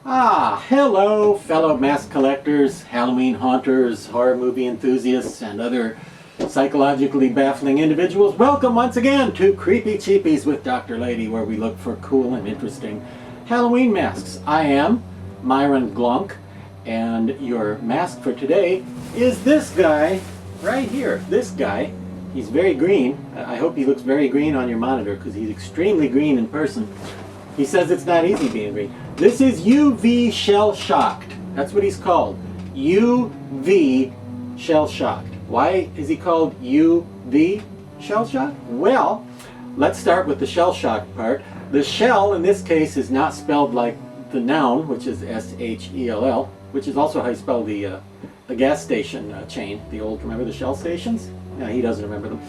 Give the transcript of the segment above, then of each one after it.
Hello fellow mask collectors, Halloween haunters, horror movie enthusiasts, and other psychologically baffling individuals. Welcome once again to Creepy Cheapies with Dr. Lady, where we look for cool and interesting Halloween masks. I am Myron Glunk, and your mask for today is this guy right here. This guy. He's very green. I hope he looks very green on your monitor because he's extremely green in person. He says it's not easy being green. This is UV Shell Shocked. That's what he's called. UV Shell Shocked. Why is he called UV Shell Shocked? Well, let's start with the shell shocked part. The shell in this case is not spelled like the noun, which is S-H-E-L-L, which is also how you spell the gas station chain. The old, remember the Shell stations? Yeah, he doesn't remember them.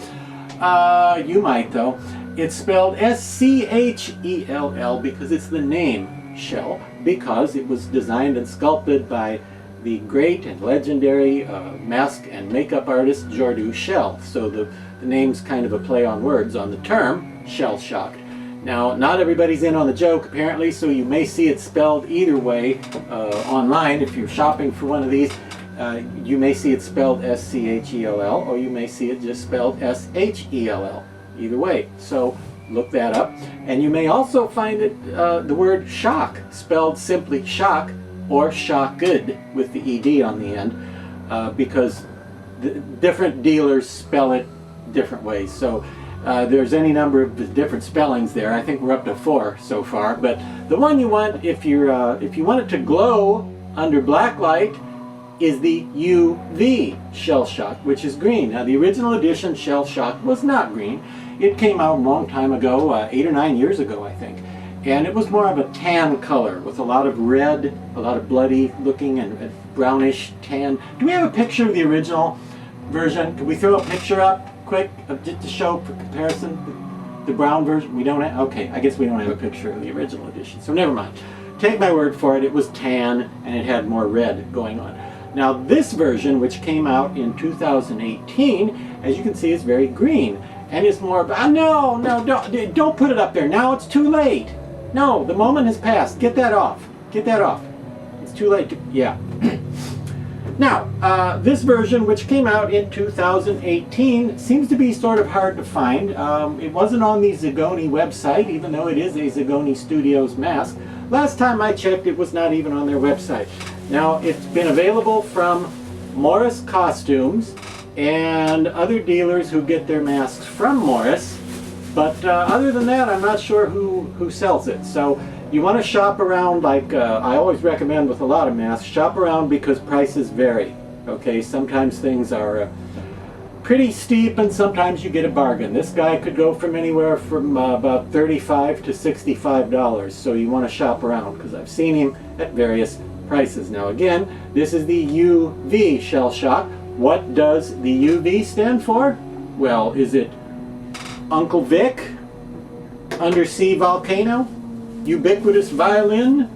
You might though. It's spelled S-C-H-E-L-L because it's the name Schell, because it was designed and sculpted by the great and legendary mask and makeup artist Jordu Schell. So the name's kind of a play on words on the term shell shocked. Now, not everybody's in on the joke apparently, so you may see it spelled either way online. If you're shopping for one of these, you may see it spelled S-C-H-E-L-L, or you may see it just spelled S-H-E-L-L. Either way, so look that up. And you may also find it, the word shock, spelled simply shock or shocked with the ED on the end, because different dealers spell it different ways. So there's any number of different spellings there. I think we're up to 4 so far. But the one you want, if you want it to glow under black light, is the UV Shell Shock, which is green. Now the original edition Shell Shock was not green. It came out a long time ago, 8 or 9 years ago I think, and it was more of a tan color with a lot of red, a lot of bloody looking and brownish tan. Do we have a picture of the original version? Can we throw a picture up quick just to show for comparison the brown version? We don't have, okay, I guess we don't have a picture of the original edition, so never mind. Take my word for it, it was tan and it had more red going on. Now this version, which came out in 2018, as you can see, is very green. And it's more about, no, don't put it up there. Now it's too late. No, the moment has passed. Get that off. Get that off. It's too late to, yeah. Now, this version, which came out in 2018, seems to be sort of hard to find. It wasn't on the Zagoni website, even though it is a Zagoni Studios mask. Last time I checked, it was not even on their website. Now, it's been available from Morris Costumes and other dealers who get their masks from Morris, but other than that, I'm not sure who sells it. So you want to shop around, like I always recommend with a lot of masks, shop around because prices vary. Okay, sometimes things are pretty steep and sometimes you get a bargain. This guy could go from anywhere from about $35 to $65, so you want to shop around because I've seen him at various prices. Now again, this is the UV Shell Shock. What does the UV stand for? Well, is it Uncle Vic, Undersea Volcano, Ubiquitous Violin,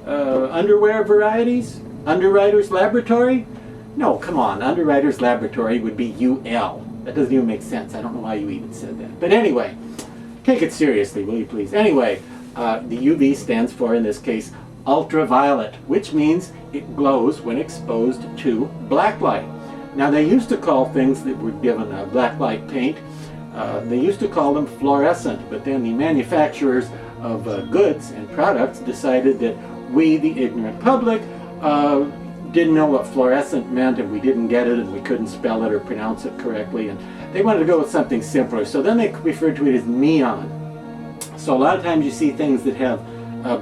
Underwear Varieties, Underwriter's Laboratory? No, come on, Underwriter's Laboratory would be UL. That doesn't even make sense. I don't know why you even said that. But anyway, take it seriously, will you please? Anyway, the UV stands for, in this case, ultraviolet, which means it glows when exposed to black light. Now they used to call things that were given a black light paint, they used to call them fluorescent, but then the manufacturers of goods and products decided that we, the ignorant public, didn't know what fluorescent meant, and we didn't get it, and we couldn't spell it or pronounce it correctly, and they wanted to go with something simpler, so then they referred to it as neon. So a lot of times you see things that have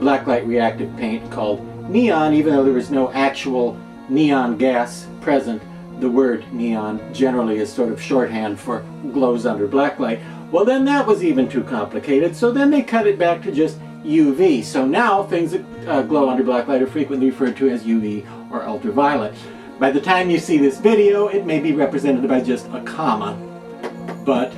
black light reactive paint called neon, even though there was no actual neon gas present. The word neon generally is sort of shorthand for glows under black light. Well, then that was even too complicated, so then they cut it back to just UV. So now things that glow under black light are frequently referred to as UV or ultraviolet. By the time you see this video, it may be represented by just a comma, but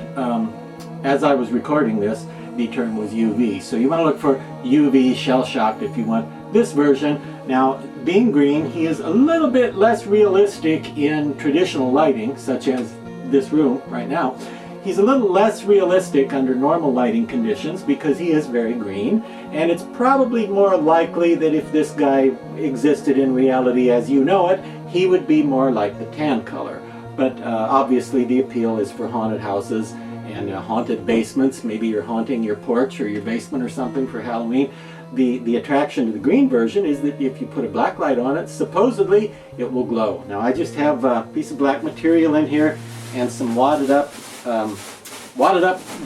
as I was recording this, the term was UV. So you want to look for UV Shell Shocked if you want this version. Now, being green, he is a little bit less realistic in traditional lighting, such as this room right now. He's a little less realistic under normal lighting conditions because he is very green, and it's probably more likely that if this guy existed in reality as you know it, he would be more like the tan color. But obviously the appeal is for haunted houses and haunted basements. Maybe you're haunting your porch or your basement or something for Halloween. The attraction to the green version is that if you put a black light on it, supposedly it will glow. Now I just have a piece of black material in here and some wadded up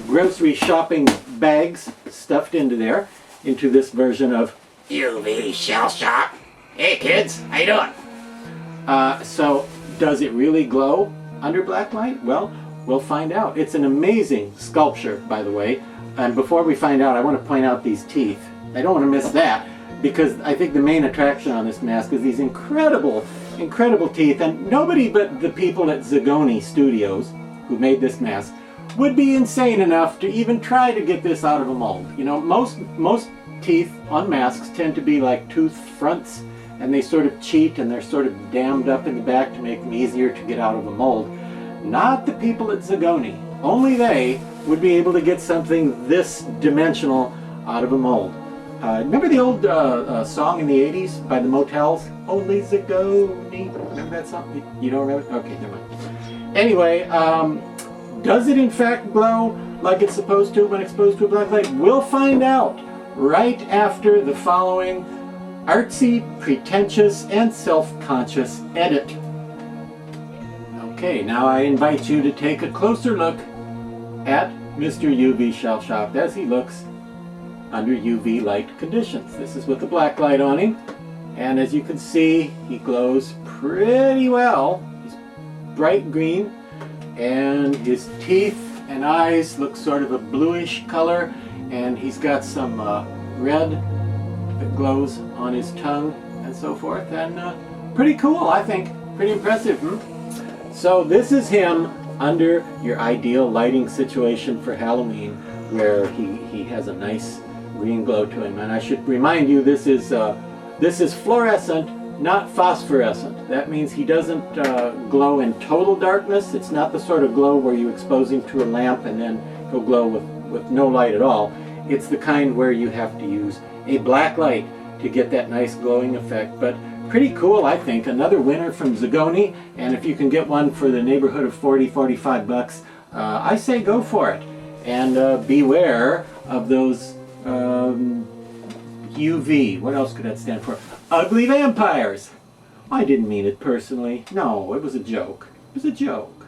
grocery shopping bags stuffed into there, into this version of UV Schell Shop. Hey kids, how you doing? So does it really glow under black light? Well, we'll find out. It's an amazing sculpture, by the way. And before we find out, I want to point out these teeth. I don't want to miss that, because I think the main attraction on this mask is these incredible teeth, and nobody but the people at Zagoni Studios who made this mask would be insane enough to even try to get this out of a mold. You know, most teeth on masks tend to be like tooth fronts, and they sort of cheat and they're sort of dammed up in the back to make them easier to get out of a mold. Not the people at Zagoni. Only they would be able to get something this dimensional out of a mold. Remember the old song in the 80s by the Motels? Only Zagoni. Remember that song? You don't remember? Okay, never mind. Anyway, does it in fact glow like it's supposed to when exposed to a black light? We'll find out right after the following artsy, pretentious, and self-conscious edit. Okay, now I invite you to take a closer look at Mr. UV Schell Shop as he looks under UV light conditions. This is with the black light on him, and as you can see, he glows pretty well. He's bright green, and his teeth and eyes look sort of a bluish color, and he's got some red that glows on his tongue and so forth, and pretty cool, I think. Pretty impressive, So this is him under your ideal lighting situation for Halloween, where he has a nice green glow to him. And I should remind you, this is fluorescent, not phosphorescent. That means he doesn't glow in total darkness. It's not the sort of glow where you expose him to a lamp and then he'll glow with no light at all. It's the kind where you have to use a black light to get that nice glowing effect. But pretty cool, I think. Another winner from Zagoni, and if you can get one for the neighborhood of 40-45 bucks, I say go for it. And beware of those UV, what else could that stand for? Ugly vampires! I didn't mean it personally. No, it was a joke. It was a joke.